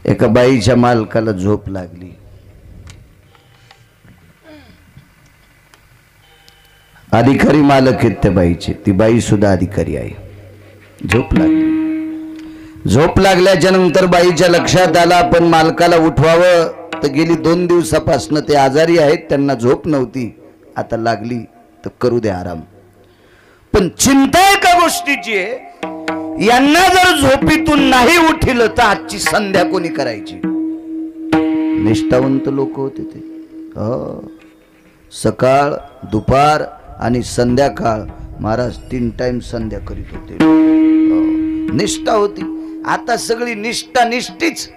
एका बाईच्या मालकाला झोप लागली. अधिकारी मालक आहेत त्या बाईचे. ती बाई सुद्धा अधिकारी आहे. झोप लागली. झोप लागल्याच्या नंतर बाईच्या लक्षात आला आपण मालकाला उठवावं तर गेली 2 दिवसापासून ते आजारी आहेत, त्यांना झोप नव्हती, आता लागली तर करू दे आराम. पण चिंता एका गोष्टीची आहे, यांना जर झोपीतून नाही उठिलं तर आजची संध्या कोणी करायची. निष्ठावंत लोक होते ते. सकाळ दुपार आणि संध्याकाळ महाराज 3 टाइम संध्या करीत होते. निष्ठा होती. आता सगळी निष्ठा निष्ठीच.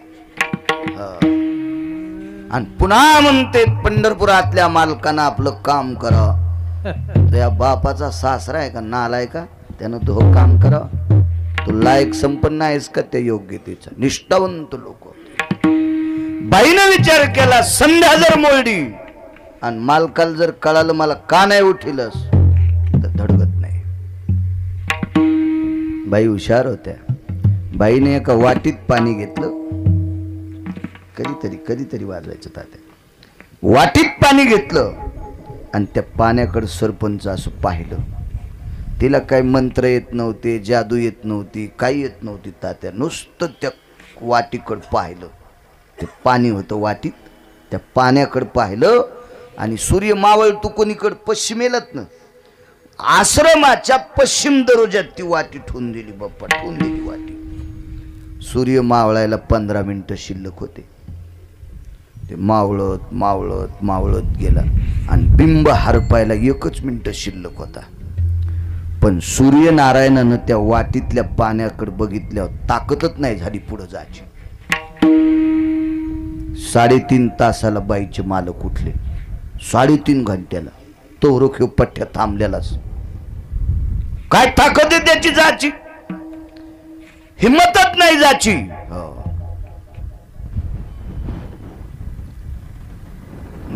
आणि पुन्हा म्हणते पंढरपुरातल्या मालकांना आपलं काम करा. त्या बापाचा सासरा आहे का नालाय का, त्यानं तो काम करा. तू लायक संपन्न आहेस का त्या योग्यतेचा. निष्ठावंत लोक. बाईनं विचार केला संध्या जर मोडली आणि मालकाला जर कळालं मला का नाही उठिलस तर धडगत नाही. बाई हुशार होत्या. बाईने एका वाटीत पाणी घेतलं. कधीतरी वाजवायचं तात्या. वाटीत पाणी घेतलं आणि त्या पाण्याकडे सरपंच असं पाहिलं. तिला काही मंत्र येत नव्हते, जादू येत नव्हती, काही येत नव्हती तात्या. नुसतं त्या वाटीकडं पाहिलं. ते पाणी होतं वाटीत. त्या पाण्याकडं पाहिलं आणि सूर्य मावळतो कोणीकडं पश्चिमेलाच ना. आश्रमाच्या पश्चिम दरोज्यात ती वाटी ठेवून दिली. बाप्पा ठेवून दिली वाटी. सूर्य मावळायला 15 मिनिटं शिल्लक होते. ते मावळत मावळत मावळत गेला आणि बिंब हरपायला 1च मिनिट शिल्लक होता. पण सूर्यनारायणानं त्या वाटीतल्या पाण्याकडे बघितल्यावर ताकदच नाही झाली पुढे जायची. 3.5 तासाला बाईचे मालक उठले. 3.5 घंट्याला तो रोखीव पठ्ठ्या थांबलेलाच. काय ताकद आहे त्याची जाची, हिम्मतच नाही जाची.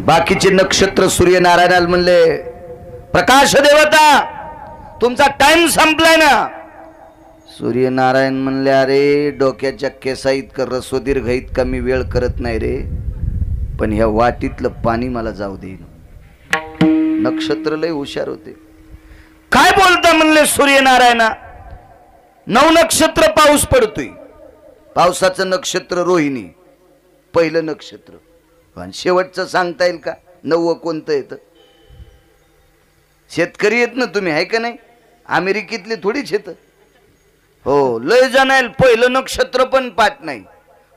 बाकीचे नक्षत्र सूर्यनारायणाला म्हणले प्रकाश देवता तुमचा टाइम संपलाय ना. सूर्यनारायण म्हणले अरे डोक्याच्या केसा इतकं रसोदीर्घ इतका मी वेळ करत नाही रे, पण ह्या वाटीतलं पाणी मला जाऊ देईन. नक्षत्र लय हुशार होते. काय बोलता म्हणले सूर्यनारायणा. 9 नक्षत्र पाऊस पडतोय. पावसाचं नक्षत्र रोहिणी पहिलं नक्षत्र. आणि शेवटचं सांगता येईल का 9वं कोणतं येतं. शेतकरी येत ना तुम्ही, आहे का नाही. अमेरिकेतले थोडीच येत. हो लय जणायला पहिलं नक्षत्र पण पाठ नाही.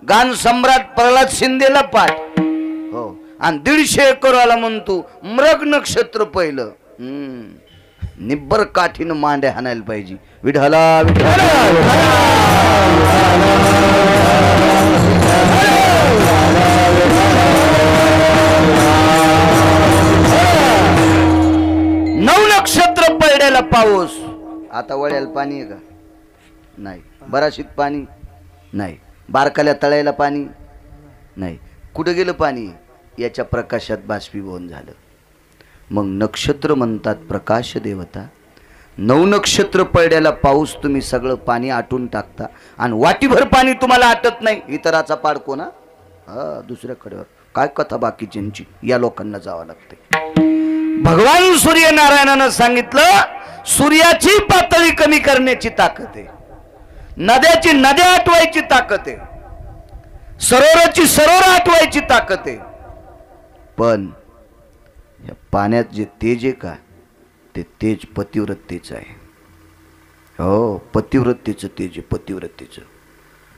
गान सम्राट प्रल्हाद शिंदेला पाठ. हो आणि 150 एकरवाला म्हणतो मृग नक्षत्र पहिलं. निब्बर काठीनं मांड्या हाणायला पाहिजे. विठाला विठाला 9 नक्षत्र पडलेला पाऊस. आता वळ्याला पाणी आहे का नाही. बराशीत पाणी नाही. बारकाल्या तळ्याला पाणी नाही. कुठं गेलं पाणी. याच्या प्रकाशात बाष्पीभवन झालं. मग नक्षत्र म्हणतात प्रकाश देवता. 9 नक्षत्र पडलेला पाऊस तुम्ही सगळं पाणी आटून टाकता आणि वाटीभर पाणी तुम्हाला आटत नाही. इतराचा पाड कोणा दुसऱ्याकडे. काय कथा बाकीच्यांची. या लोकांना जावं लागते. भगवान सूर्यनारायणानं सांगितलं सूर्याची पातळी कमी करण्याची ताकद आहे. नद्याची नद्या आटवायची ताकद आहे. सरोवराची सरोवर आटवायची ताकद आहे. पण या पाण्यात जे तेज आहे का ते तेज पतिव्रतेचं आहे. हो पतिव्रतेचं तेज आहे. पतिव्रतेचं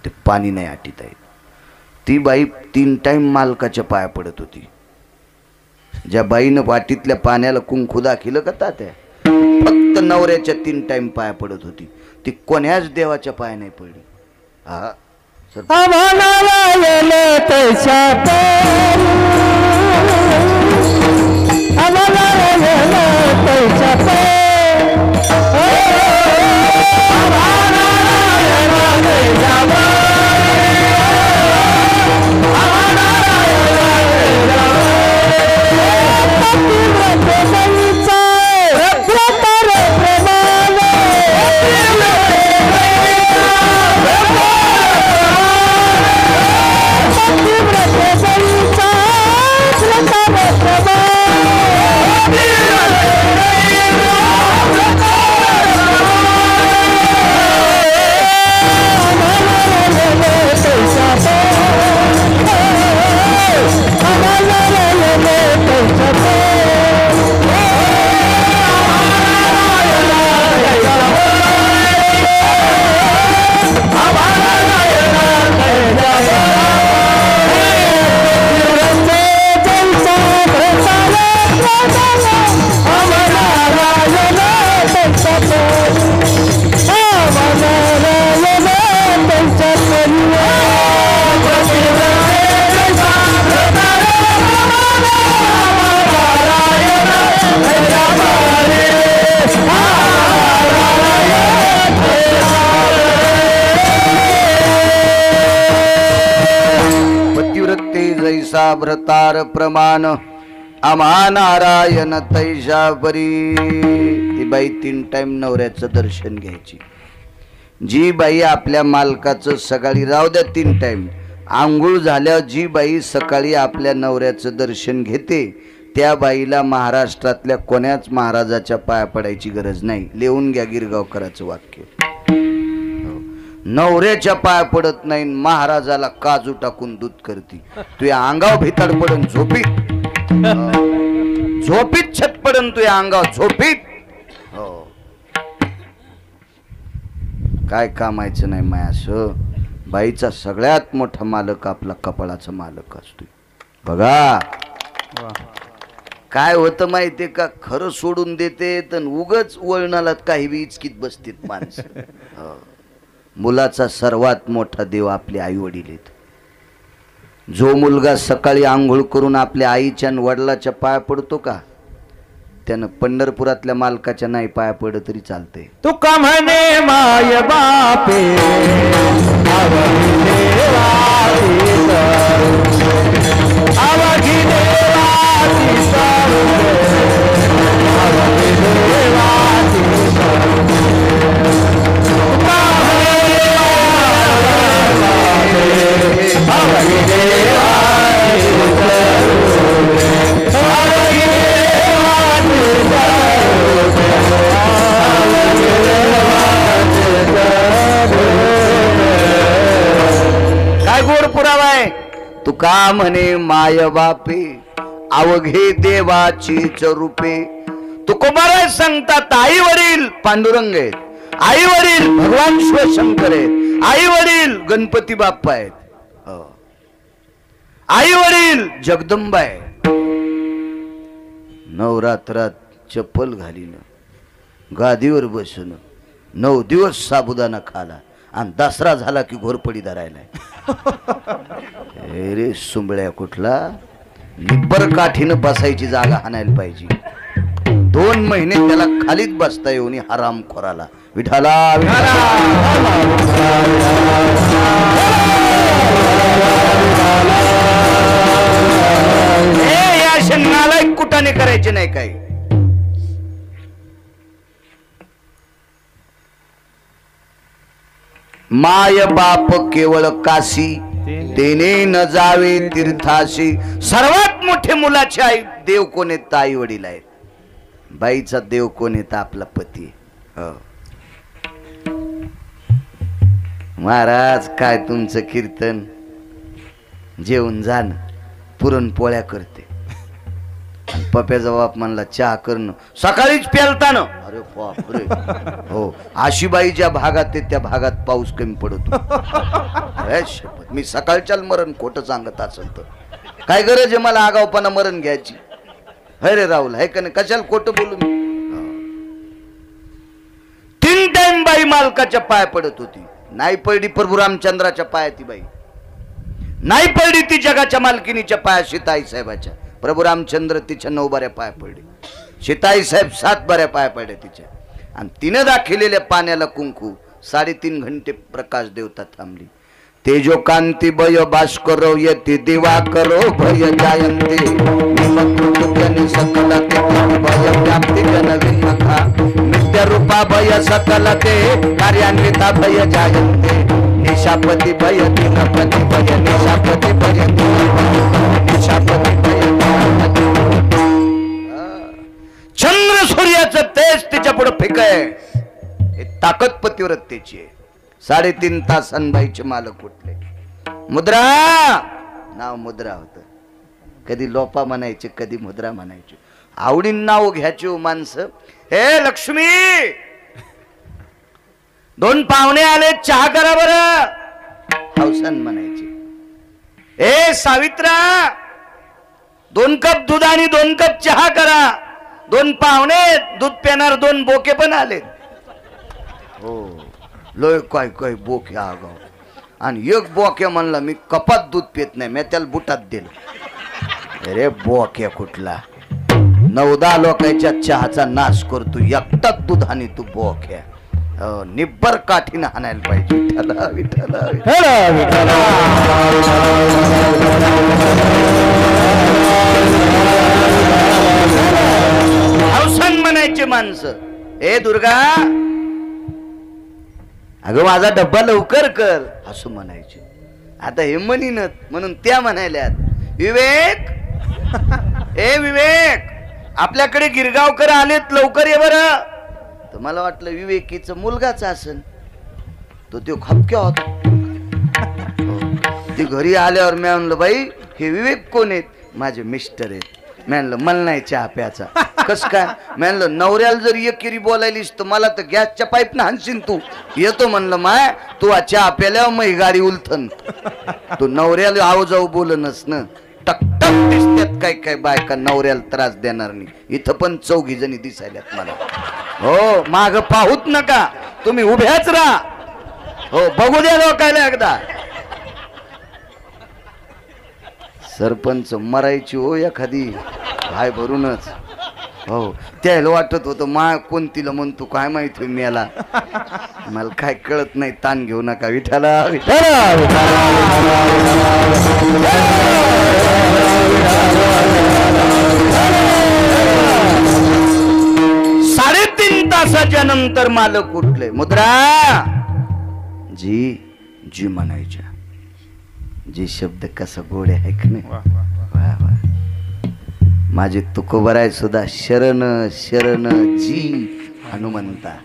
ते पाणी नाही आटीत आहे. ती बाई 3 टाइम मालकाच्या पाया पडत होती. ज्या बाईनं वाटीतल्या पाण्याला कुंकू दाखिलं का तात्या फक्त नवऱ्याच्या 3 टाइम पाया पडत होती. ती कोण्याच देवाच्या पाया नाही पडली. तैसा भ्रतार प्रमाण आम्हा नारायण तैसा परी. ती बाई 3 टाइम नवऱ्याचं दर्शन घ्यायची. जी बाई आपल्या मालकाचं सकाळी राहू द्या 3 टाइम आंघोळ झाल्यावर जी बाई सकाळी आपल्या नवऱ्याचं दर्शन घेते त्या बाईला महाराष्ट्रातल्या कोण्याच महाराजाच्या पाया पडायची गरज नाही. लिहून घ्या गिरगावकरांचं वाक्य. नवऱ्याच्या पाया पडत नाही महाराजाला काजू टाकून दूध करती. तुझ्या अंगाव भितड पडून झोपीत झोपीत छत पडून तुझ्या अंगाव झोपीत. हो काय कामायचं नाही मायास. बाईचा सगळ्यात मोठा मालक आपला कपाळाचा मालक असतो. बघा काय होतं माहितीये का, खरं सोडून देते तर उगच वळणाला काही बी इचकीत बसतेत माणसं. मुलाचा सर्वात मोठा देव आपले आई वडील आहेत. जो मुलगा सकाळी आंघोळ करून आपल्या आईच्या आणि वडिलाच्या पाया पडतो का त्यानं पंढरपुरातल्या मालकाच्या नाही पाया पडलं तरी चालते. तुका म्हणे माय बापे तुका म्हणे माय बापे अवघे देवाचीच रूपे. तुकोबाराय सांगतात आई वडील पांडुरंग आहेत, आई वडील भगवान शिवशंकर आहेत, आई वडील गणपती बाप्पा आहेत, आई वडील जगदंबा आहे. नवरात्रात चप्पल घालीन गादीवर बसून 9 दिवस साबुदाणा खाला आणि दसरा झाला की घोरपडी धरायला. रे सुंबळ्या कुठला निब्बर काठीनं बसायची जागा हाणायला पाहिजे. 2 महिने त्याला खालीच बसता येऊन हराम खोराला विठाला या शनाला कुटाने करायचे नाही काही. माय बाप केवळ काशी देणे न जावे तीर्थाशी. सर्वात मोठे मुलाचे आई देव कोण आहेत? आई वडील आहेत. बाईचा देव कोण आहेत? आपला पती. महाराज काय तुमचं कीर्तन, जेवण जाण पुरणपोळ्या करते. पप्याचा बाप म्हणला चहा करणं सकाळीच प्यालताना. अरे बापरे. हो आशीबाईच्या भागात ते त्या भागात पाऊस कमी पडतो. मी सकाळच्या मरण खोटं सांगत असेल तर काय गरज आहे मला आगावपणा मरण घ्यायची. अरे राहुल आहे का नाही, कशाला खोटं बोलू मी. 3 टाइम बाई मालकाच्या पाय पडत होती. नाही पडली प्रभू रामचंद्राच्या पाया ती बाई, नाही पडली ती जगाच्या मालकिनीच्या पाया सीताई साहेबाच्या. प्रभू रामचंद्र तिच्या 9 बाऱ्या पाया पडले, सीताई साहेब 7 बाऱ्या पाया पडल्या तिच्या. आणि तिने दाखिलेल्या पाण्याला कुंकू 3.5 घंटे प्रकाश देवता थांबली. तेजो कांती भय भास्कर यती दिवा करो भय जायंते सकल भय व्याप्ती जन विन्नखा नित्य रूपा भय सकल ते कार्यान्विता भय जायंते निशापति भय दिनपति भय निशापति भय निशापति भय. चंद्र सूर्याचं तेज तिच्या पुढे फेक आहे. ताकद पतिव्रतेची आहे. 3.5 तासांनी बाईचे मालक उठले. मुद्रा नाव मुद्रा होत. कधी लोपा म्हणायचे कधी मुद्रा म्हणायचे. आवडीन नाव घ्यायचे माणसं. हे लक्ष्मी 2 पाहुणे आले चहा करा बरं हौसन म्हणायचे. ए सावित्रा 2 कप दूध आणि 2 कप चहा करा. 2 पाहुणे दूध पिणार 2 बोके पण आले. हो लोय काय काय बोक्या आगाव. आणि एक बोक्या म्हणला मी कपात दूध पित नाही, मी त्याला बुटात दिलं. अरे बोक्या कुठला 9-10 लोकांच्या चहाचा नाश करतो एकटाच दूध आणि तू बोक्या. निब्बर काठीनं हाणायला पाहिजे. विठ्ठला विठ्ठला विठ्ठला. म्हणायचे माणसं, ए दुर्गा अगं माझा डब्बा लवकर कर असं म्हणायचे. आता हे म्हणीनच म्हणून त्या म्हणायल्यात विवेक ए विवेक आपल्याकडे गिरगावकर आलेत लवकर ये बरं. तर मला वाटलं विवेकीचा मुलगाच असेल, तो खपक्या होता. ती घरी आल्यावर मी म्हणलं बाई हे विवेक कोण आहेत? माझे मिस्टर आहेत. मी म्हणलं मला नाही चहा प्याचा. कस काय? मी म्हणलं नवऱ्याला जर एकेरी बोलायलीस तर मला तर गॅसच्या पाईप ना हाणशील तू. येतो म्हणलं माय तू चहा प्याल्यावर मग ही गाडी उलथन. तू नवऱ्याला आव जाऊ बोलनस ना टकटक दिसत्यात काय काय बायका नवऱ्याला त्रास देणार नाही. इथं पण 4 जणी दिसायल्यात मला. हो माग पाहूत नका तुम्ही उभ्याच राहा. हो बघू द्या लोकायला एकदा. सरपंच मरायची हो एखादी काय भरूनच. हो त्याला वाटत होतं मा कोणतीला म्हणतो काय माहिती मेला. मला काय कळत नाही. ताण घेऊ नका. विठाला विठाला 3.5 तासाच्या नंतर मालक उठले. मुद्रा जी जी म्हणायच्या. जी शब्द कसा गोड आहे की नाही. वा वा माझे तुकोबराय सुद्धा शरण शरण जी हनुमंता.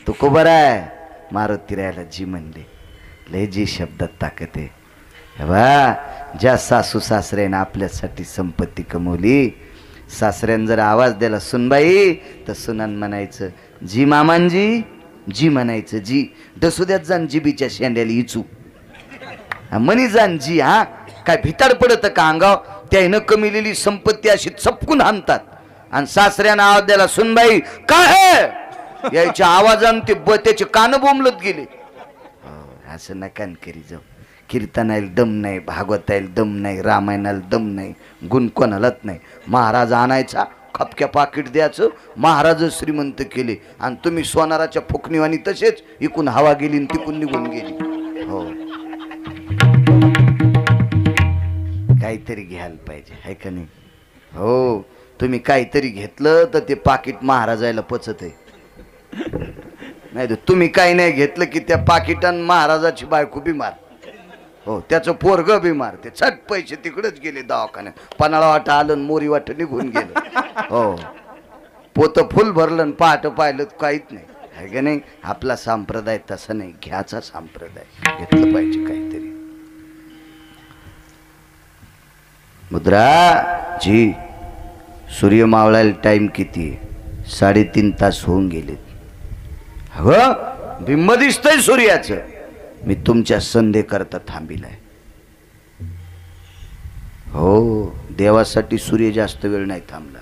तुकोबराय मारुती रायाला जी म्हणले. लय जी शब्दात ताकद आहे. बा ज्या सासू सासऱ्यानं आपल्यासाठी संपत्ती कमवली, सासऱ्यानं जर आवाज दिला सुनबाई तर सुनान म्हणायचं जी मामांजी जी म्हणायचं. जी डसुद्यात जाण जिबीच्या शेंड्याला इचू मनी जाण जी. हा काय भिताड पडत का अंगाव. त्यानं कमिलेली संपत्ती अशी चपकून आणतात. आणि सासऱ्यानं आवाज द्याला सुनबाई काय याच्या आवाजानं ते त्याचे कान बोंबलत गेले. असं नका करी जाऊ. कीर्तनाला दम नाही, भागवताला दम नाही, रामायणाला दम नाही, गुण कोणालाच नाही. महाराज आणायचा खपक्या पाकिट द्यायचं. महाराज श्रीमंत केले आणि तुम्ही सोनाराच्या फुकणीवानी तसेच इकून हवा गेली आणि तिकून निघून गेली. हो काहीतरी घ्यायला पाहिजे आहे का नाही. हो तुम्ही काहीतरी घेतलं तर ते पाकिट महाराजाला पचत आहे. नाही तर तुम्ही काही नाही घेतलं की त्या पाकिटान महाराजाची बायको बिमार. हो त्याचं पोरग बिमार. ते छट पैसे तिकडेच गेले दवाखान्यात. पन्हाळा वाट आलं मोरी वाट निघून गेलं. हो पोत फुल भरलं पहाट पाहिलं काहीच नाही आहे का नाही. आपला संप्रदाय तसा नाही. घ्याचा संप्रदाय. घेतलं पाहिजे काहीतरी. मुद्रा जी सूर्य मावळायला टाइम किती आहे? 3.5 तास होऊन गेलेत. अगं बिंब दिसतंय सूर्याचं. मी तुमच्या संधे करता थांबिलाय. हो देवासाठी सूर्य जास्त वेळ नाही थांबला.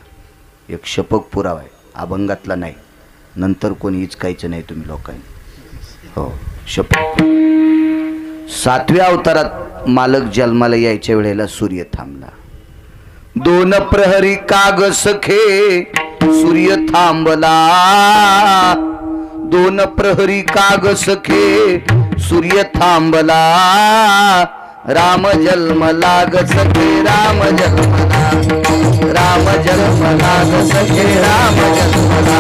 एक शपक पुरावा आहे. अभंगातला नाही. नंतर कोणी हिचकायचं नाही तुम्ही लोकांनी. हो शपथ. 7व्या अवतारात मालक जन्माला यायच्या वेळेला सूर्य थांबला. 2 प्रहरी काग सखे सूर्य थांबला. 2 प्रहरी काग सखे सूर्य थांबला. राम जन्मला ग सखे राम जन्मला. राम जन्मला ग सखे राम जन्मला.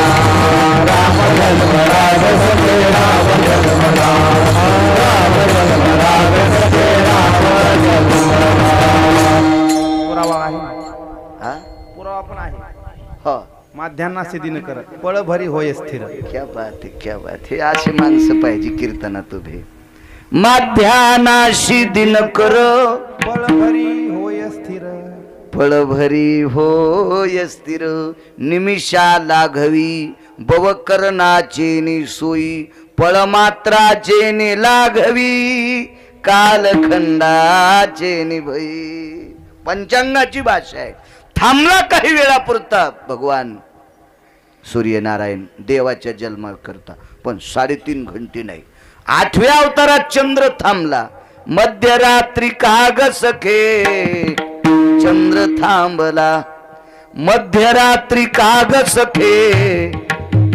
राम जन्मला ग सखे राम जन्मला. राम जन्मला ग सखे राम जन्मला. पुरावा आहे. हा पुरावा पण आहे. हो माध्यान्ना सिद्धीन कर पळ भरी होय स्थिर. क्या बात है क्या बात है. अशी माणसं पाहिजे कीर्तनात उभे. माध्यानाशी दिन कर पळ भरी होय स्थिर. फळ भरी होय स्थिर. निमिषा लाघवी बव करणाचे सोयी. पळ मात्राचे ने लाघवी कालखंडाचे निभई. पंचांगाची भाषा आहे. थांबला काही वेळापुरता भगवान सूर्यनारायण देवाच्या जन्मा करता. पण 3.5 घंटे नाही. 8व्या अवतारात चंद्र थांबला. मध्यरात्री काग सखे चंद्र थांबला. मध्यरात्री काग सखे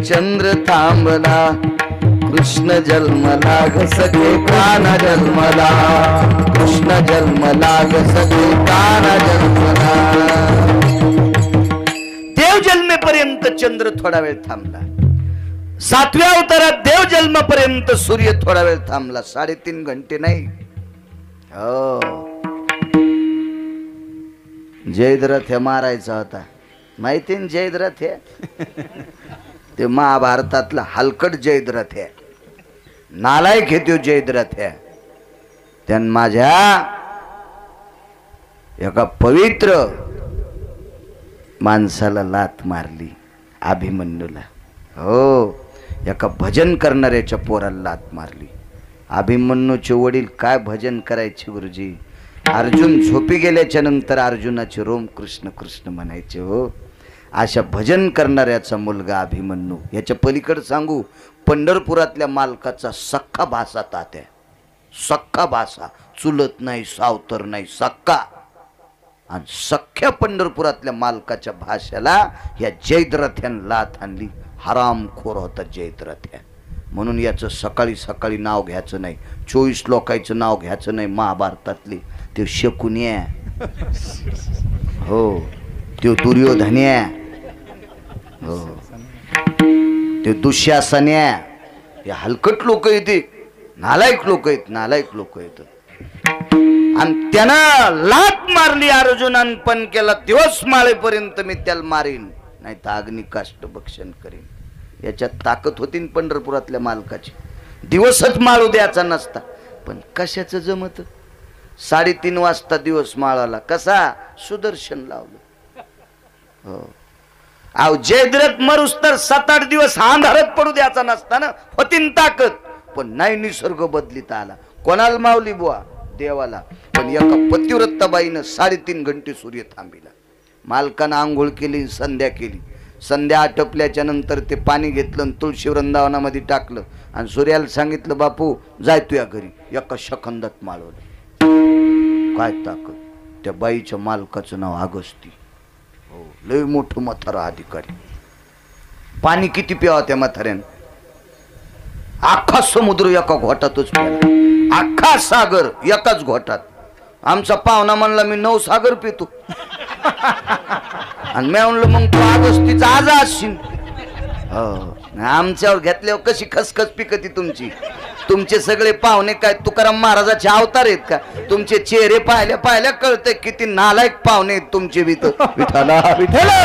चंद्र थांबला. कृष्ण जन्मला ग सखे काना जन्मला. कृष्ण जन्मला ग सखे काना जन्मला. देव जन्मेपर्यंत चंद्र थोडा वेळ थांबला. 7व्या अवतारात देव जन्मापर्यंत सूर्य थोडा वेळ थांबला. 3.5 घंटे नाही. हो, जयद्रथ हे मारायचा होता. माहिती ना जयद्रथ हे? ते महाभारतातला हलकट जयद्रथ आहे. नालायक हे तो जयद्रथ आहे. त्यान माझ्या एका पवित्र माणसाला लात मारली, अभिमन्यूला. हो, एका भजन करणाऱ्याच्या पोराला लात मारली. अभिमन्यूचे वडील काय भजन करायचे गुरुजी. अर्जुन झोपी गेल्याच्या नंतर अर्जुनाचे रोम कृष्ण कृष्ण म्हणायचे. हो, अशा भजन करणाऱ्याचा मुलगा अभिमन्यू. याच्या पलीकडे सांगू, पंढरपुरातल्या मालकाचा सख्खा भासा तात्या. सख्खा भासा, चुलत नाही, सावतर नाही, सख्खा. आणि सख्ख्या पंढरपुरातल्या मालकाच्या भाषेला या जयद्रथ्यानं लाथ आणली. हरामखोर होता जयद्रथ्या. म्हणून याचं सकाळी सकाळी नाव घ्यायचं नाही. 24 लोकांचं नाव घ्यायचं नाही. महाभारतातले ते शकुन्या, हो, ते दुर्योधन्या, हो, ते दुःशासन्या. हे हलकट लोक येते, नालायक लोक आहेत, नालायक लोक आहेत. आणि त्यानं लात मारली अर्जुनान, पण केला दिवस माळेपर्यंत मी त्याला मारीन, नाही तर अग्नी काष्ट भक्षण करीन. याच्यात ताकद होती न पंढरपुरातल्या मालकाची. दिवसच माळू द्यायचा नसता, पण कशाचं जमत. 3:30 वाजता दिवस माळाला. कसा? सुदर्शन लावलं. हो, अहो जयद्रथ मरुस तर 7-8 दिवस अंधारात पडू द्यायचा नसता ना. होतीन ताकद, पण नाही निसर्ग बदलीत आला. कोणाला मावली बुवा? देवाला. पण एका पतिव्रताबाईनं 3.5 घंटे सूर्य थांबिला. मालकानं आंघोळ केली, संध्या केली. संध्या आटपल्याच्या नंतर ते पाणी घेतलं, तुळशी वृंदावनामध्ये टाकलं आणि सूर्याला सांगितलं, बापू जाय तुझ्या घरी. एका सेकंदात माळवलं. काय ताकद. त्या बाईच्या मालकाचं नाव अगस्ती. हो, लय मोठं म्हातारा अधिकारी. पाणी किती प्यावा त्या म्हाताऱ्यानं? अख्खा समुद्र एका घोटातच प्याला. अख्खा सागर एकाच घोटात. आमचा पाहुणा म्हणला मी 9 सागर पितो. आणि मी म्हणलं मग तू अगस्तीचा आज असशील. हो, आमच्यावर घेतल्यावर कशी खसखस पिकती तुमची. तुमचे सगळे पाहुणे काय तुकाराम महाराजाचे अवतार आहेत का? तुमचे चेहरे पाहिल्या पाहिल्या कळते किती नालायक पाहुणे आहेत तुमचे बी. तर विठाला विठाला.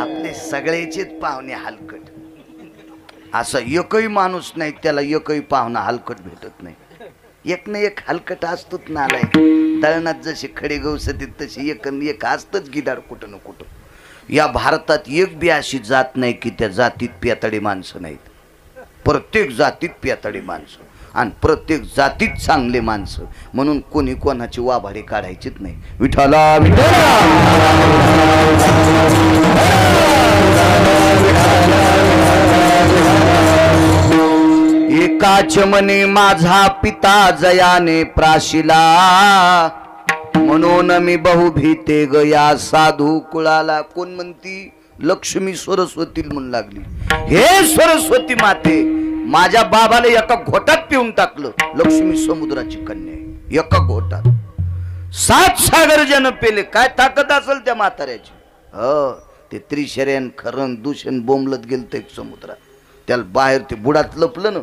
आपले सगळेचेच पाहुणे हलकट. असा एकही माणूस नाही त्याला एकही पाहुणा हलकट भेटत नाही. एक ना एक हलकट असतोच नालाय. दळणात जसे खडे गवसतील तसे एक असतच गिदाड कुठं ना कुठं. या भारतात एक बी अशी जात नाही की त्या जातीत पेताडी माणसं नाहीत. प्रत्येक जातीत पेताडी माणसं आणि प्रत्येक जातीत चांगले माणसं. म्हणून कोणी कोणाची वाभाडी काढायचीच नाही. विठाला एकाच मने माझा पिता जयाने प्राशिला, म्हणून मी बहु भीते गया साधू कुळाला. कोण म्हणती? लक्ष्मी सरस्वती म्हणून लागली. हे सरस्वती माते, माझ्या बाबाला एका घोटात पिऊन टाकलं. लक्ष्मी समुद्राची कन्या आहे. एका घोटात 7 सागर जन पेले. काय ताकद असेल त्या म्हाताऱ्याची. हो, ते त्रिशर्यन खरण दूषण बोंबलत गेलं ते समुद्रात. त्याला बाहेर ते बुडात लपलं ना.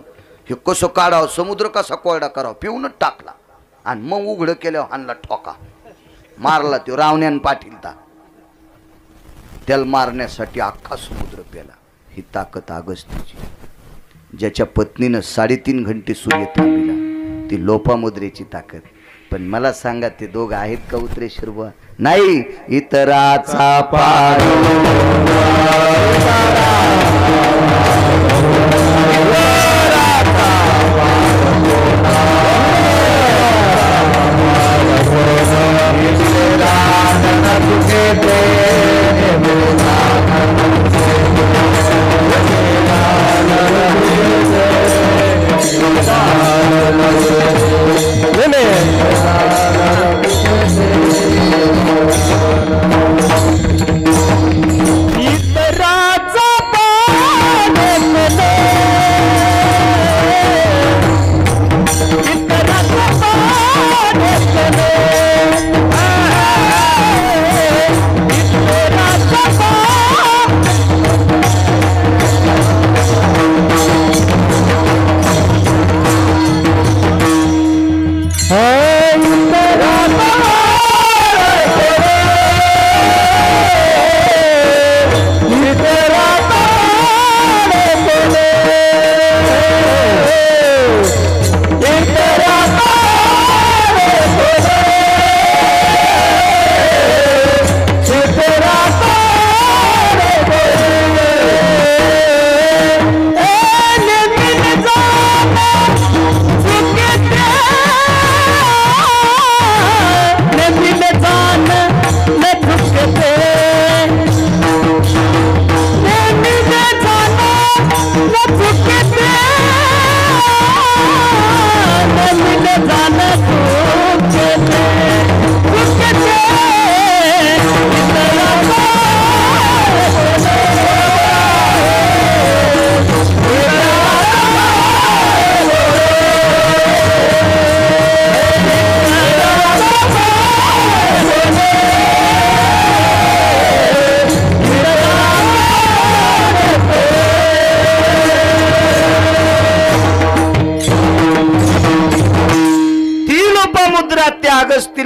हे कसं काढावं, समुद्र कसा कोरडा करावा, पिऊनच टाकला. आणि मग उघड केल्यावर हाणला ठोका. मारला तो रावण्यान पाटीलता. त्याला मारण्यासाठी अख्खा समुद्र पेला. ही ताकद अगस्तीची. ज्याच्या पत्नीनं 3.5 घंटे सूर्य थांबिला, ती लोपामुद्रेची ताकद. पण मला सांगा, ते दोघं आहेत का उतरेश्वर बुवा? नाही. इतराचा पार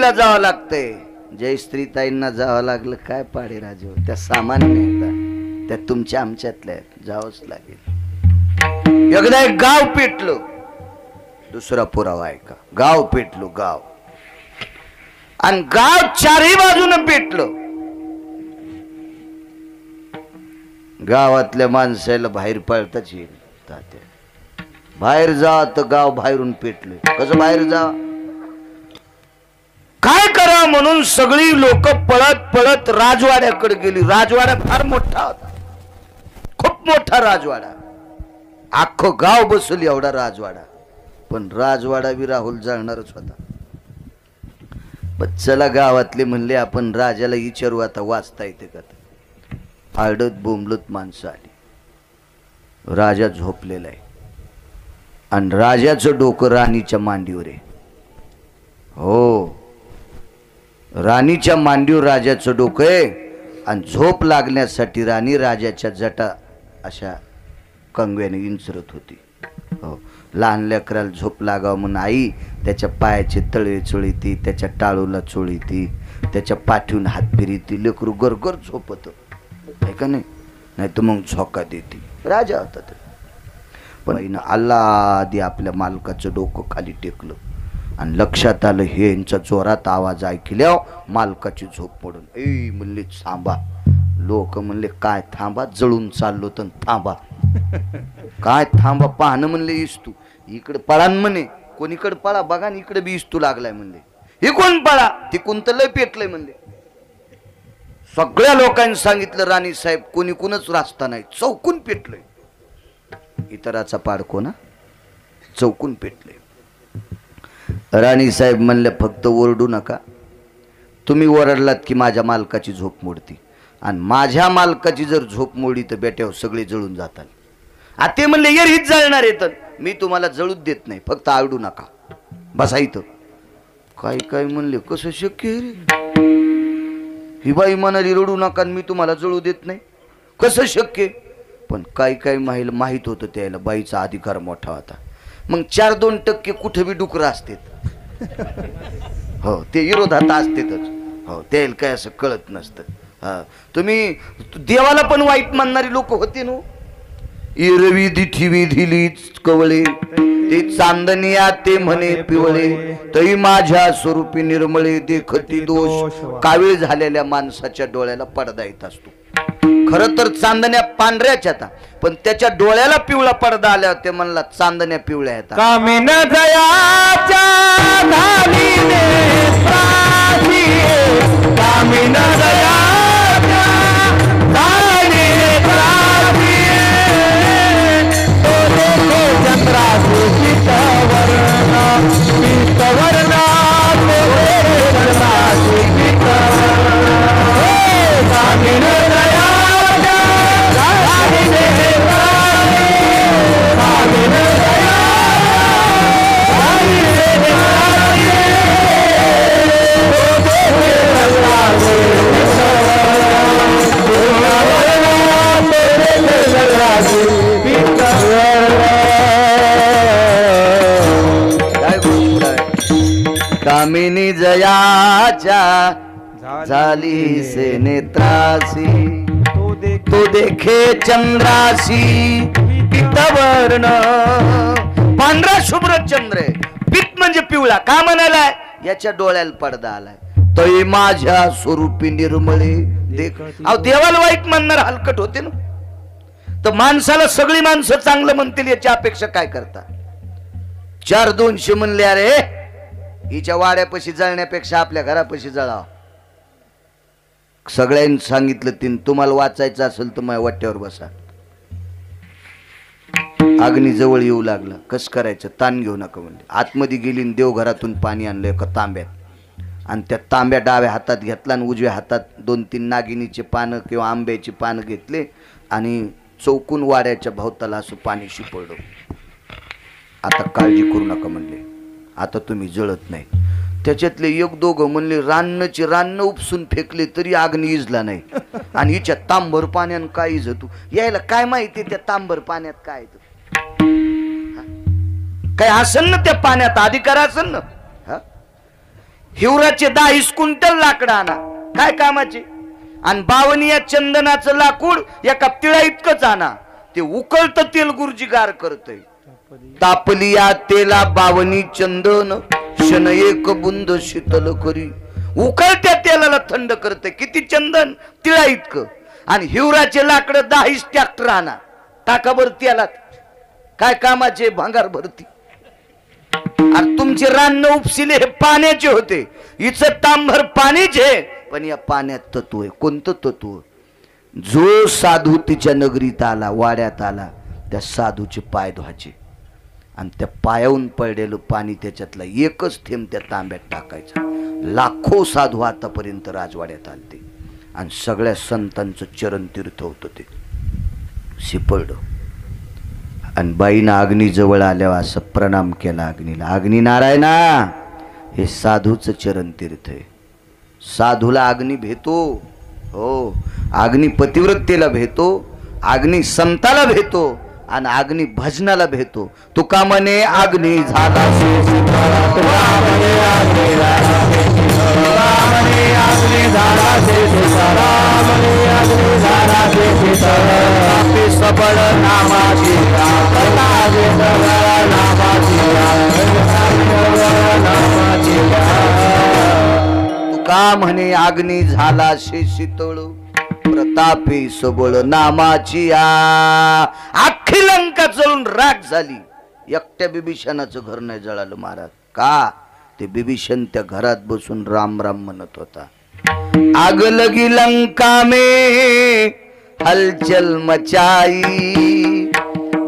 जयश्रीताईला जावं लागतंय. जयश्रीताईंना जावं लागलं काय पाडे राजू, त्या सामान्य आहेत, त्या तुमच्या आमच्यातल्या आहेत, जावंच लागेल. एकदा एक गाव पेटलं. दुसरा पुरावा आहे का, गाव पेटलो गाव, आणि गाव चारही बाजूनं पेटलं. गावातल्या माणसाला बाहेर पळताच येईल. तात्या बाहेर जा, तर गाव बाहेरून पेटले. कसं बाहेर जा, काय करा म्हणून सगळी लोक पळत पळत राजवाड्याकडे गेली. राजवाडा फार मोठा होता, खूप मोठा राजवाडा, अख्खं गाव बसलं एवढा राजवाडा. पण राजवाडा बी राहुल जाणणारच होता. पण चला गावातले म्हणले आपण राजाला विचारू, आता वाचता येते का. आडत बोंबलत माणसं आली. राजा झोपलेला आहे आणि राजाचं डोकं राणीच्या मांडीवर आहे. हो, राणीच्या मांडीवर राजाचं डोकं आहे आणि झोप लागण्यासाठी राणी राजाच्या जटा अशा कंगव्याने इंचरत होती. हो, लहान लेकराला झोप लागावं म्हणून आई त्याच्या पायाचे तळे चोळीती, त्याच्या टाळूला चोळीती, त्याच्या पाठीवून हात फिरीती. लेकरू गरगर झोपत आहे का नाही, नाही तर मग झोका देते. राजा होता ते. पण आल्हादी आपल्या मालकाचं डोकं खाली टेकलं आणि लक्षात आलं हे यांचा जोरात आवाज ऐकल्यावर मालकाची झोप पडून ए म्हणले थांबा. लोक म्हणले काय थांबा, जळून चाललो तर थांबा. काय थांबा, पाहणं म्हणले इस्तू इकडे पळान म्हणे, कोणीकडे पळा बघा, इकडे बी इस्तू लागलाय म्हणले. हे कोण पळा, तिकून तर लय पेटलंय म्हणले. सगळ्या लोकांनी सांगितलं राणी साहेब कोणी कोणच रास्ता नाही, चौकून पेटलंय. इतराचा पाडको ना, चौकून पेटलंय. राणी साहेब म्हणल्या फक्त ओरडू नका, तुम्ही ओरडलात की माझ्या मालकाची झोप मोडती, आणि माझ्या मालकाची जर झोप मोडी तर बेट्यावर सगळे जळून जातात. आता ते म्हणले यार हीच जळणार येतं, मी तुम्हाला जळूच देत नाही, फक्त आरडू नका, बसा इथं. काय काय म्हणले कसं शक्य आहे रे, ही बाई म्हणाली रडू नका मी तुम्हाला जळू देत नाही, कसं शक्य. पण काय काय माहीत होतं त्याला बाईचा अधिकार मोठा होता. मग 4-2% कुठे बी डुकरं असतात. हो, ते विरोधात असतातच. हो, त्याला काय असं कळत नसतं. हा, तुम्ही देवाला पण वाईट मानणारी लोक होते ना. इरवी दिठीवी दिलीच कवळे, ते चांदनिया ते म्हणे पिवळे, तरी माझ्या स्वरूपी निर्मळे देखती दोष. कावीळ झालेल्या माणसाच्या डोळ्याला पडदा येत असतो. खरं तर चांदण्या पांढऱ्याच्या आता, पण त्याच्या डोळ्याला पिवळा पडदा आल्यावर ते म्हणला चांदण्या पिवळ्या आहेत. कामिन दयाच्या धालीने प्राची, कामिन दयाच्या धालीने प्राची, तो देखो चंद्रासी पीतवर्ण, पीतवर्ण तो देखो चंद्रासी पीतवर्ण. कामिन दयाच्या धालीने प्राची, कामिन कामिनी जयाच्या झाली से नेत्रासी, तो देखे चंद्रासी पीतवर्ण. पांढरा शुभ्र चंद्र आहे, पीत म्हणजे पिवळा. का म्हणालाय, याच्या डोळ्याला पडदा आलाय. तै माझ्या स्वरूपी निर्मळे देख. अहो देवाला वाईट म्हणणार हलकट होते ना, तर माणसाला सगळी माणसं चांगलं म्हणतील याची अपेक्षा काय करता. 4-200 म्हणले अरे हिच्या वाड्यापाशी जळण्यापेक्षा आपल्या घरापाशी जळाव. सगळ्यांनी सांगितलं तीन तुम्हाला वाचायचं असेल तर माझ्या वाट्यावर बसा. अग्नी जवळ येऊ लागला, कस करायचं, ताण घेऊ नका म्हणले. आतमध्ये गेली देवघरातून पाणी आणलं एका तांब्यात, आणि त्या तांब्या डाव्या हातात घेतला आणि उजव्या हातात 2-3 नागिनीचे पानं किंवा आंब्याची पानं घेतले आणि चौकून वाड्याच्या भोवताला असं पाणी शिपडलं. आता काळजी करू नका म्हणले, आता तुम्ही जळत नाही. त्याच्यातले 1-2 म्हणले रान्नचे रान्न उपसून फेकले तरी अग्नी इजला नाही, आणि हिच्या तांबर पाण्यानं काय इजतू. यायला काय माहिती त्या तांबर पाण्यात काय काय असेल ना त्या पाण्यात, अधिकार असेल ना. हिवराचे 10 क्विंटल लाकडं आणा, काय कामाचे? आणि बावनिया चंदनाचं लाकूड एका तिळा इतकंच आणा, ते उकळतं तेल गुरुजीगार करतय. तापली या तेला बावनी चंदन, शन एक बुंद शीतल करी. उकळत्या तेलाला थंड करते. किती चंदन? तिळा इतकं. आणि हिवराचे लाकडं 10 ट्रॅक्टर आणा, टाका बर तेलात, काय कामाचे? भांगार भरती. आणि तुमचे रान उपसिले हे पाण्याचे होते, हिचं तांभर पाणीचे. पण या पाण्यात तत्व आहे. कोणतं तत्व? जो साधू तिच्या नगरीत आला, वाड्यात आला, त्या साधूचे पाय धुवायचे आणि त्या पायाहून पडलेलं पाणी त्याच्यातला एकच थेंब त्या तांब्यात टाकायचा. लाखो साधू आतापर्यंत राजवाड्यात आलते आणि सगळ्या संतांचं चरण तीर्थ होतं ते शिपळलं. आणि बाईनं अग्नीजवळ आल्यावर असं प्रणाम केला अग्नीला. अग्नी नारायणा, हे साधूचं चरण तीर्थ आहे. साधूला अग्नी भेटो, हो, अग्नी पतिव्रतेला भेटो, अग्नी संताला भेटो आणि अग्नी भजनाला भेटो. तुका म्हणे अग्नी झाला सबळ नामाची तुका म्हणे अग्नी झाला शे शीतळ, प्रतापी सबळ नामाची. अख्खी लंका जळून राख झाली, एकट्या बिभीषणाचं घर नाही जळालं महाराज. का? ते बिभीषण त्या घरात बसून राम राम म्हणत होता. आग लगी लंका में हलचल मचाई,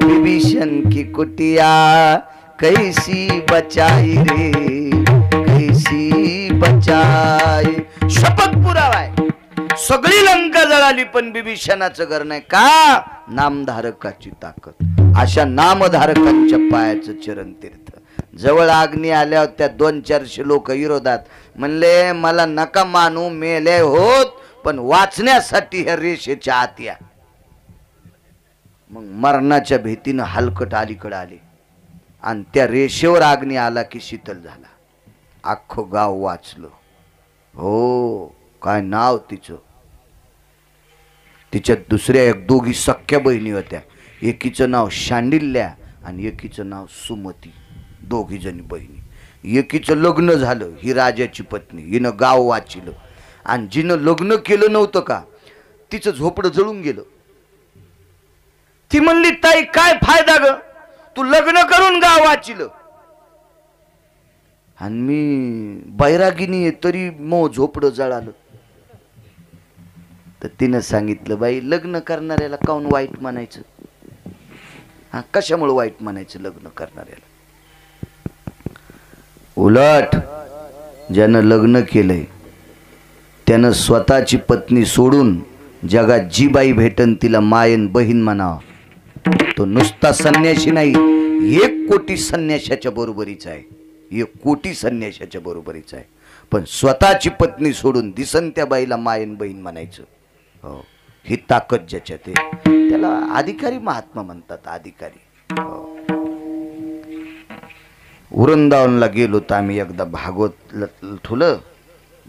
विभीषण की कुटिया कैसी बचाई रे, कैसी बचाई. शपथ पुरावा आहे, सगळी लंका जळाली पण बिभीषणाचं घर नाही. का? नामधारकाची ताकद. अशा नामधारकांच्या पायाचं चरण तीर्थ. जवळ अग्नी आल्यावर त्या 200-400 लोक विरोधात म्हणले, मला नका मानू, मेले होत, पण वाचण्यासाठी ह्या रेषेच्या आत या. मग मरणाच्या भीतीनं हलकट अलीकडे आले आणि त्या रेषेवर अग्नी आला की शीतल झाला. अख्खं गाव वाचलं. हो, काय नाव तिचं? तिच्या दुसऱ्या 1-2 सख्या बहिणी होत्या. एकीचं नाव शांडिल्या आणि एकीचं नाव सुमती. 2 जणी बहिणी. एकीचं लग्न झालं, ही राजाची पत्नी, हिनं गाव वाचिलं. आणि जिनं लग्न केलं नव्हतं का, तिचं झोपडं जळून गेलं. ती म्हणली, ताई काय फायदा ग, तू लग्न करून गाव वाचिलं आणि मी बैरागिनी आहे तरी मो झोपडं जळालं. तर तिनं सांगितलं, बाई लग्न करणाऱ्याला काऊन वाईट म्हणायचं? हा, कशामुळे वाईट म्हणायचं लग्न करणाऱ्याला? उलट ज्यानं लग्न केलंय त्यानं स्वतःची पत्नी सोडून जगात जी बाई भेटन तिला मायन बहीण म्हणावं. तो नुसता संन्यासी नाही, 1 कोटी संन्याशाच्या बरोबरीचा आहे. 1 कोटी संन्याशाच्या बरोबरीचा आहे. पण स्वतःची पत्नी सोडून दिसन त्या बाईला मायन बहीण म्हणायचं. हो, ही ताकद ज्याच्यात आहे त्याला अधिकारी महात्मा म्हणतात. अधिकारी. हो. वृंदावनला गेलो तर आम्ही एकदा भागवत ठुलं,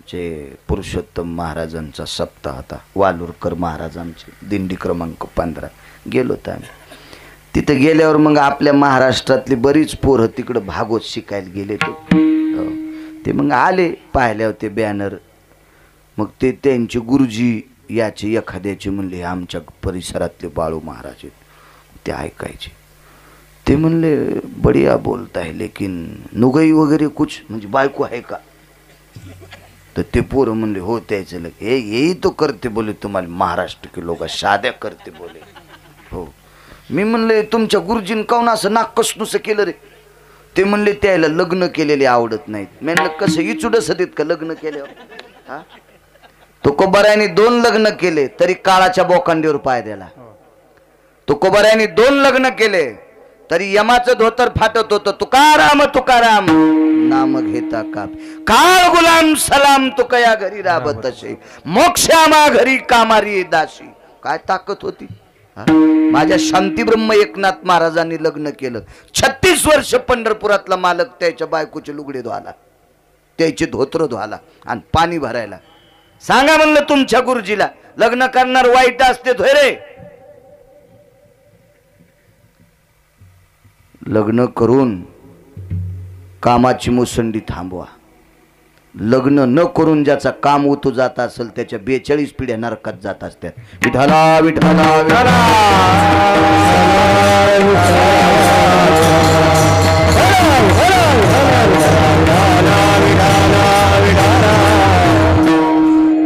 जे पुरुषोत्तम महाराजांचा सप्ताह होता, वालुरकर महाराजांची दिंडी क्रमांक 15. गेलो तर आम्ही तिथं गेल्यावर मग आपल्या महाराष्ट्रातली बरीच पोरं तिकडं भागवत शिकायला गेले. ते मग आले, पाहिले होते बॅनर. मग ते त्यांचे गुरुजी याचे एखाद्याचे म्हणले, आमच्या परिसरातले बाळू महाराज आहेत, ते ऐकायचे. ते म्हणले, बढिया बोलता है लेकिन नुगई वगैरे कुछ, म्हणजे बायको आहे का? तर ते पोरं म्हणले, हो त्याचे लग हे यही तो करते बोले, तुम्हाला महाराष्ट्र के लोक शाद्या करते बोले. हो. मी म्हणले, तुमच्या गुरुजीन काऊन असं नाकसनुसं केलं रे? ते म्हणले, त्याला लग्न केलेले आवडत नाहीत. मी म्हणलं, कसं इचुडस देत का लग्न केल्यावर? हा, तुकोबारायांनी 2 लग्न केले तरी काळाच्या बोकांडीवर पाय द्याला. तुकोबारायांनी 2 लग्न केले तरी यमाचं धोतर फाटत होतं. तुकाराम तुकाराम नाम घेता काप, काळ गुलाम सलाम तुकया घरी राबत असे, मोक्षामा घरी कामारी दासी. काय ताकद होती. माझ्या शांतीब्रह्म एकनाथ महाराजांनी लग्न केलं. 36 वर्ष पंढरपुरातला मालक त्याच्या बायकोचे लुगडे धुवाला. त्याचे धोत्र धुवाला आणि पाणी भरायला. सांगा म्हणलं तुमच्या गुरुजीला, लग्न करणार वाईट असते धोय रे. लग्न करून कामाची मुसंडी थांबवा. लग्न न करून ज्याचा काम उतू जात असेल त्याच्या 42 पिढ्या नरकात जात असतात. विठाला विठाला विठाला.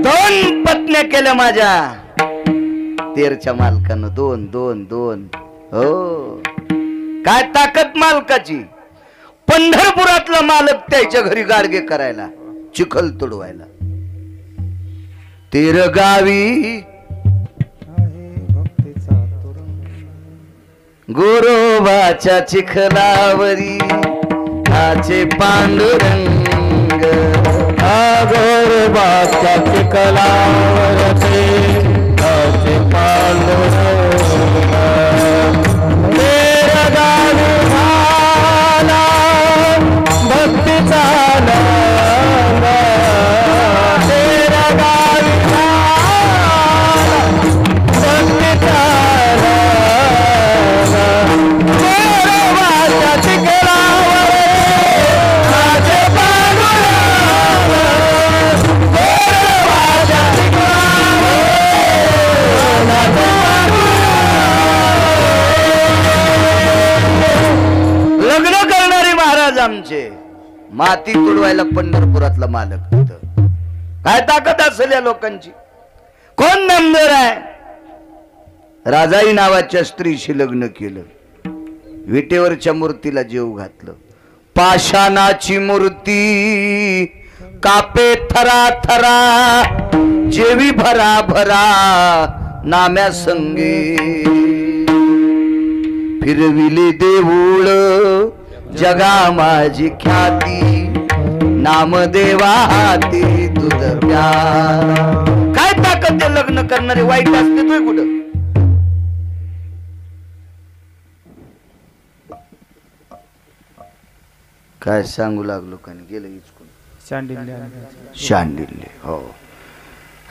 दोन पत्न्या केल्या माझ्या तेरच्या मालकानं. दोन दोन दोन. हो काय ताकद मालकाची. पंढरपुरातला मालक त्याच्या घरी गाडगे करायला, चिखल तुडवायला. तेर गावी गोरोबाच्या चिखलावरी आचे पांडुरंग. गोरोबाच्या चिखलावरती आचे पांडुरंग. तेरा गावी झाला भक्तीचा रंग. तेरा गावी झाला भक्तीचा रंग. गोरोबाच्या चिखलावर आचे पांडुरंग. गोरोबाच्या चिखलावर आचे पांडुरंग. लग्न करणारे महाराज आमचे माती तुडवायला पंढरपुरातला मालक होतं. काय ताकद असेल या लोकांची. कोण नामदार आहे. राजाई नावाच्या स्त्रीशी लग्न केलं. विटेवरच्या मूर्तीला जीव घातलं. पाषाणाची मूर्ती कापे थरा थरा. जेवी भरा भरा नाम्या संगे. फिरविले देऊळ जगा माझी ख्याती. नामदेवा हाती दूध प्यारा. काय ताकद ते लग्न करणारे वाईट असते तोय कुठं. काय सांगू लागलो का गेलं इचकून. शांडिल्य. हो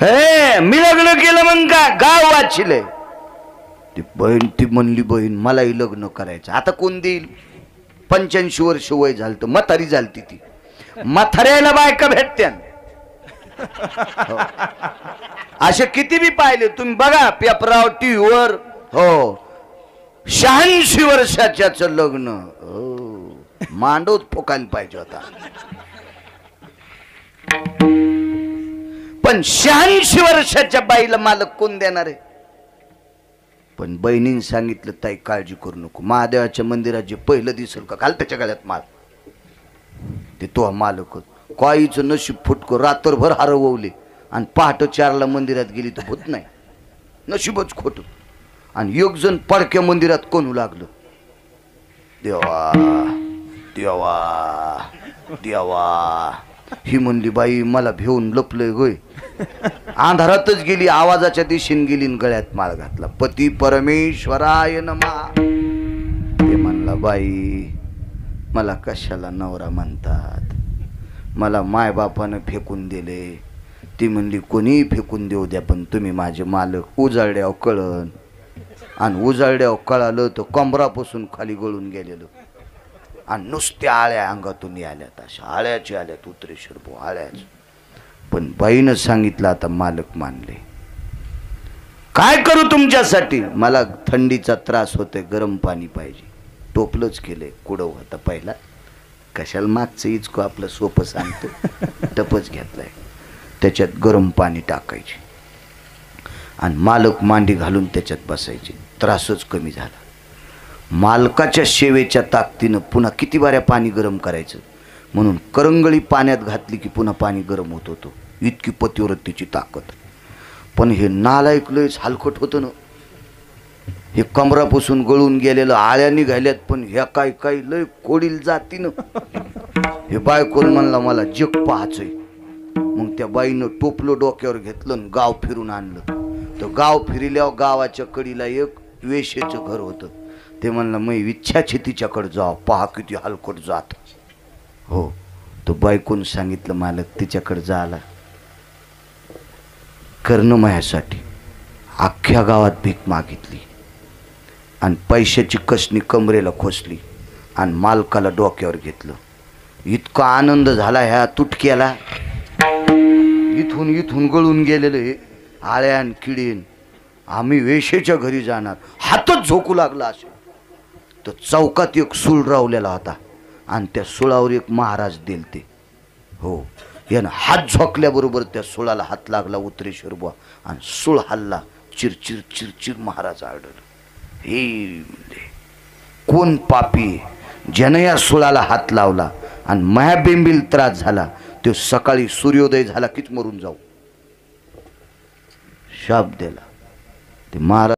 हे मी लग्न केलं मग का गाव वाचले. ती बहीण ती म्हणली बहीण मलाही लग्न करायचं. आता कोण देईल. 85 वर्ष वय झालं तर म्हातारी झालती ती. म्हाताऱ्याला बायका भेटत्या. हो. असे किती बी पाहिले तुम्ही बघा पेपराव टीव्हीवर. हो 86 वर्षाच्याच लग्न. हो मांडवत फोकायला पाहिजे होता. पण 86 वर्षाच्या बाईला मालक कोण देणार आहे. पण बहिणीने सांगितलं ताई काळजी करू नको. महादेवाच्या मंदिरात जे पहिलं दिसेल का घाल त्याच्या गळ्यात माल. ते तो मालक होत. काहीचं नशीब फुटको. रात्रभर हरवले आणि पहाटे 4ला मंदिरात गेली तर होत नाही. नशीबच खोट. आणि एक जण पडक्या मंदिरात कोणू लागलं. देवा देवा देवा. ही म्हणली बाई मला भेऊन लपलंय होय. अंधारातच गेली. आवाजाच्या दिशेने गेली गळ्यात माळ घातला. पती परमेश्वराय नमा. ते म्हणला बाई मला कशाला नवरा म्हणतात. मला मायबापानं फेकून दिले. ती म्हणली कोणी फेकून देऊ द्या पण तुम्ही माझे मालक. उजाळड्याव कळण. आणि उजाळड्याव कळालं तर कमरापासून खाली गळून गेलेलं. आणि नुसत्या आळ्या अंगातून आल्यात. अशा आळ्याची आल्यात उतरेश्वर आळ्याच. पण बाईनं सांगितलं आता मालक मानले. काय करू तुमच्यासाठी. मला थंडीचा त्रास होतोय गरम पाणी पाहिजे. टोपलंच केलंय. कुडव होता पहिला. कशाला मागचं इचको आपलं सोपं सांगतो. टपच घेतलाय. त्याच्यात गरम पाणी टाकायचे आणि मालक मांडी घालून त्याच्यात बसायचे. त्रासच कमी झाला. मालकाच्या सेवेच्या ताकदीनं पुन्हा किती बाऱ्या पाणी गरम करायचं म्हणून करंगळी पाण्यात घातली की पुन्हा पाणी गरम होत होतं. इतकी पतिव्रतेची ताकद. पण हे नालायक लयच हलकट होतं ना. हे कमरापासून गळून गेलेलं आळ्या निघाल्यात. पण ह्या काय काय लय कोडील जातीनं. हे बायकोल म्हणला मला जग पाहायचंय. मग त्या बाईनं टोपलं डोक्यावर घेतलं आणि गाव फिरून आणलं. तर गाव फिरल्यावर गावाच्या कडीला एक वेश्येचं घर होतं. ते म्हणलं मी इच्छाची तिच्याकडे जाव. पहा किती हलकट जात. हो तो बायकोन सांगितलं मालक तिच्याकडे जायला करणं माझ्यासाठी अख्ख्या गावात भीक मागितली आणि पैशाची कसणी कमरेला खोसली आणि मालकाला डोक्यावर घेतलं. इतका आनंद झाला ह्या तुटक्याला, इथून इथून गळून गेलेलं हे आळ्यान किडीन. आम्ही वेशेच्या घरी जाणार, हातच झोकू लागला असे. तर चौकात एक सूळ रावलेला होता आणि त्या सुळावर एक महाराज दिलते. हो, यानं हात झोकल्याबरोबर त्या सुळाला हात लागला उतरेश्वर बुवा आणि सूळ हल्ला. चिरचिर चिरचिर महाराज आढळलं. हे म्हणले कोण पापी ज्यानं या सुळाला हात लावला आणि मायाबिंबील त्रास झाला तो सकाळी सूर्योदय झाला कीच मरून जाऊ. शाप दिला. ते महाराज